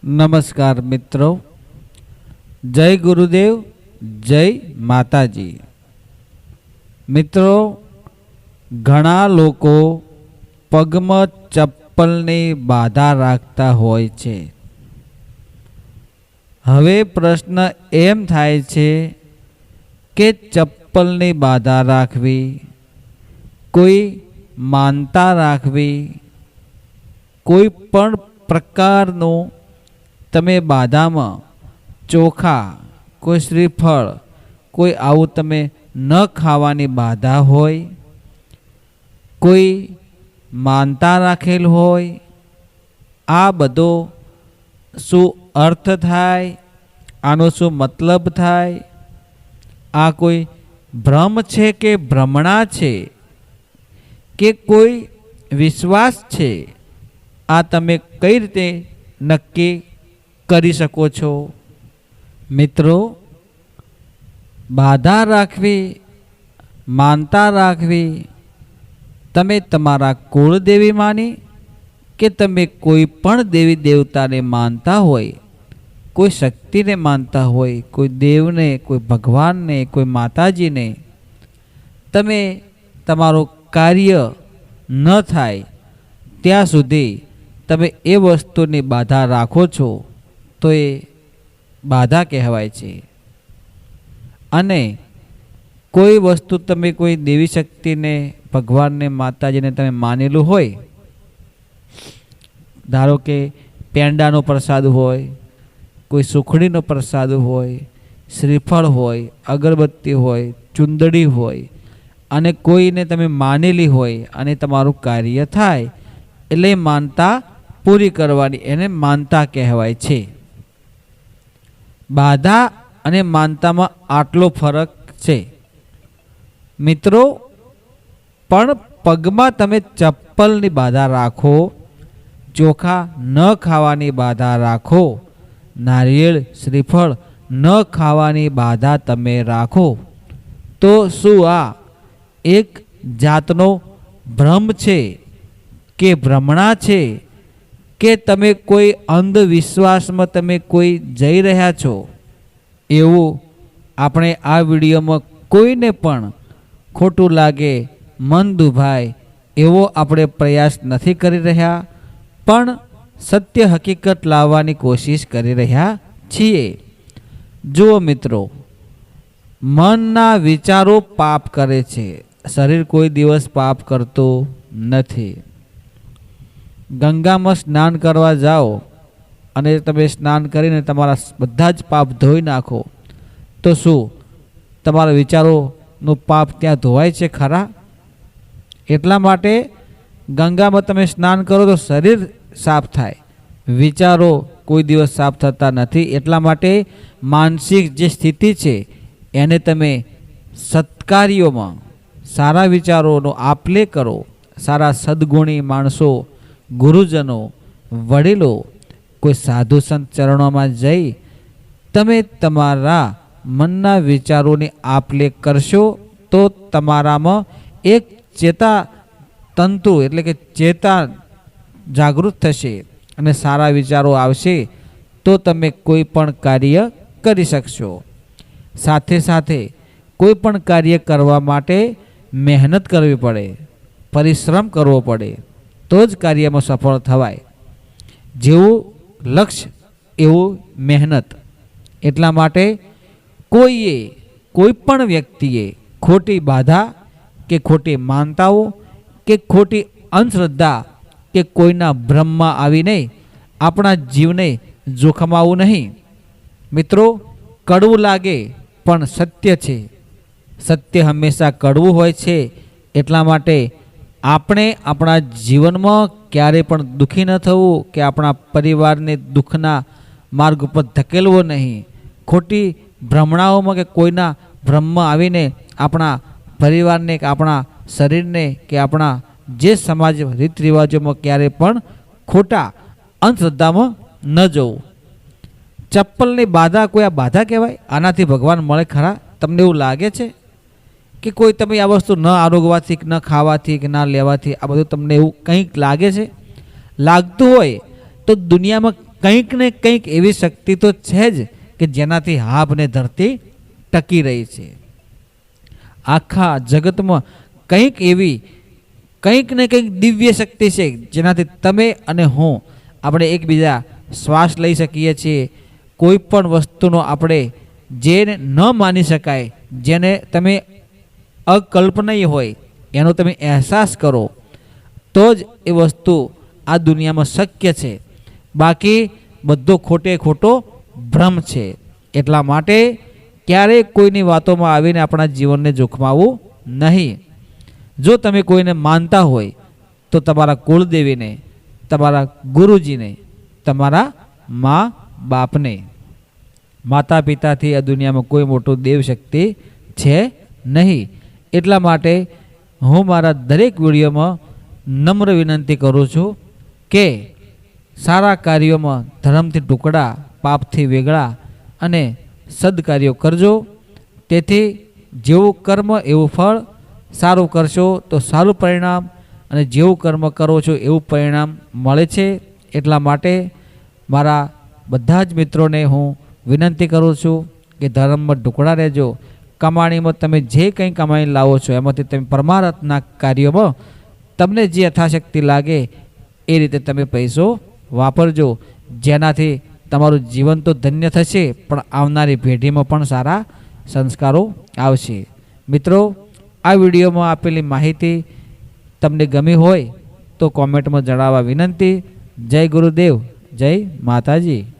નમસ્કાર મિત્રો, જય ગુરુદેવ, જય માતાજી। મિત્રો, ઘણા લોકો પગમાં ચપ્પલની બાધા રાખતા હોય છે। હવે પ્રશ્ન એમ થાય છે કે ચપ્પલની બાધા રાખવી, કોઈ માનતા રાખવી, કોઈ પણ પ્રકારનું તમે બાધામાં ચોખા, કોઈ શ્રીફળ, કોઈ આવું તમે ન ખાવાની બાધા હોય, કોઈ માનતા રાખેલ હોય, આ બધો શું અર્થ થાય, આનો શું મતલબ થાય, આ કોઈ ભ્રમ છે કે ભ્રમણા છે કે કોઈ વિશ્વાસ છે, આ તમે કઈ રીતે નક્કી કરી શકો છો? મિત્રો, બાધા રાખવી, માનતા રાખવી, તમે તમારા કુળદેવી માની કે તમે કોઈ પણ દેવી દેવતાને માનતા હોય, કોઈ શક્તિને માનતા હોય, કોઈ દેવને, કોઈ ભગવાનને, કોઈ માતાજીને, તમે તમારું કાર્ય ન થાય ત્યાં સુધી તમે એ વસ્તુની બાધા રાખો છો તો એ બાધા કહેવાય છે। અને કોઈ વસ્તુ તમે કોઈ દેવી શક્તિને, ભગવાનને, માતાજીને તમે માનેલું હોય, ધારો કે પેંડાનો પ્રસાદ હોય, કોઈ સુખડીનો પ્રસાદ હોય, શ્રીફળ હોય, અગરબત્તી હોય, ચુંદડી હોય, અને કોઈને તમે માનેલી હોય અને તમારું કાર્ય થાય એટલે માનતા પૂરી કરવાની, એને માનતા કહેવાય છે। બાધા અને માનતામાં આટલો ફરક છે મિત્રો। પણ પગમાં તમે ચપ્પલની બાધા રાખો, ચોખા ન ખાવાની બાધા રાખો, નારિયેળ, શ્રીફળ ન ખાવાની બાધા તમે રાખો, તો શું આ એક જાતનો ભ્રમ છે કે ભ્રમણા છે કે તમે કોઈ અંધવિશ્વાસમાં તમે કોઈ જઈ રહ્યા છો? એવું આપણે આ વિડીયોમાં કોઈને પણ ખોટું લાગે, મન દુભાય એવો આપણે પ્રયાસ નથી કરી રહ્યા, પણ સત્ય હકીકત લાવવાની કોશિશ કરી રહ્યા છીએ। જુઓ મિત્રો, મનના વિચારો પાપ કરે છે, શરીર કોઈ દિવસ પાપ કરતું નથી। ગંગામાં સ્નાન કરવા જાઓ અને તમે સ્નાન કરીને તમારા બધા જ પાપ ધોઈ નાખો તો શું તમારા વિચારોનું પાપ ત્યાં ધોવાય છે ખરા? એટલા માટે ગંગામાં તમે સ્નાન કરો તો શરીર સાફ થાય, વિચારો કોઈ દિવસ સાફ થતા નથી। એટલા માટે માનસિક જે સ્થિતિ છે એને તમે સત્કાર્યોમાં સારા વિચારોનો આપલે કરો, સારા સદગુણી માણસો, ગુરુજનો, વડીલો, કોઈ સાધુ સંત ચરણોમાં જઈ તમે તમારા મનના વિચારોની આપલે કરશો તો તમારામાં એક ચેતા તંતુ એટલે કે ચેતા જાગૃત થશે અને સારા વિચારો આવશે તો તમે કોઈ પણ કાર્ય કરી શકશો। સાથે સાથે કોઈ પણ કાર્ય કરવા માટે મહેનત કરવી પડે, પરિશ્રમ કરવો પડે, તો જ કાર્યમાં સફળ થવાય। જેવું લક્ષ્ય એવું મહેનત। એટલા માટે કોઈએ, કોઈ પણ વ્યક્તિએ ખોટી બાધા કે ખોટી માનતાઓ કે ખોટી અંધશ્રદ્ધા કે કોઈના ભ્રમમાં આવીને આપણા જીવને જોખમાવું નહીં। મિત્રો, કડવું લાગે પણ સત્ય છે, સત્ય હંમેશા કડવું હોય છે। એટલા માટે આપણે આપણા જીવનમાં ક્યારેય પણ દુઃખી ન થવું કે આપણા પરિવારને દુઃખના માર્ગ ઉપર ધકેલવો નહીં। ખોટી ભ્રમણાઓમાં કે કોઈના ભ્રમમાં આવીને આપણા પરિવારને કે આપણા શરીરને કે આપણા જે સમાજ રીત રિવાજોમાં ક્યારેય પણ ખોટા અંધશ્રદ્ધામાં ન જવું। ચપ્પલની બાધા કોઈ આ બાધા કહેવાય? આનાથી ભગવાન મળે ખરા? તમને એવું લાગે છે કે કોઈ તમે આ વસ્તુ ન આરોગવાથી, ન ખાવાથી કે ના લેવાથી આ બધું તમને એવું કંઈક લાગે છે? લાગતું હોય તો દુનિયામાં કંઈક ને કંઈક એવી શક્તિ તો છે જ કે જેનાથી આભને ધરતી ટકી રહી છે. આખા જગતમાં કંઈક ને કંઈક દિવ્ય શક્તિ છે જેનાથી તમે અને હું આપણે એકબીજા શ્વાસ લઈ શકીએ છીએ. કોઈ પણ વસ્તુનો આપણે જેને ન માની શકાય, જેને તમે અકલ્પનીય હોય, એનો તમે અહેસાસ કરો તો જ એ વસ્તુ આ દુનિયામાં શક્ય છે. બાકી બધો ખોટે ખોટો ભ્રમ છે. એટલા માટે ક્યારેય કોઈની વાતોમાં આવીને આપણા જીવનને જોખમાવવું નહીં. જો તમે કોઈને માનતા હોય તો તમારા કુળદેવીને, તમારા ગુરુજીને, તમારા મા બાપને. માતા પિતાથી આ દુનિયામાં કોઈ મોટું દેવ શક્તિ છે નહીં. એટલા માટે હું મારા દરેક વિડીયોમાં નમ્ર વિનંતી કરું છું કે સારા કાર્યોમાં ધર્મથી ટુકડા, પાપથી વેગળા અને સદકાર્યો કરજો. તેથી જેવું કર્મ એવું ફળ. સારું કરશો તો સારું પરિણામ, અને જેવું કર્મ કરો છો એવું પરિણામ મળે છે. એટલા માટે મારા બધા જ મિત્રોને હું વિનંતી કરું છું કે ધર્મમાં ઢુકડા રહેજો. કમાણીમાં તમે જે કંઈ કમાણી લાવો છો એમાંથી તમે પરમાર્થના કાર્યોમાં તમને જે યથાશક્તિ લાગે એ રીતે તમે પૈસો વાપરજો, જેનાથી તમારું જીવન તો ધન્ય થશે પણ આવનારી પેઢીમાં પણ સારા સંસ્કારો આવશે. મિત્રો, આ વિડીયોમાં આપેલી માહિતી તમને ગમી હોય તો કોમેન્ટમાં જણાવવા વિનંતી. જય ગુરુદેવ, જય માતાજી.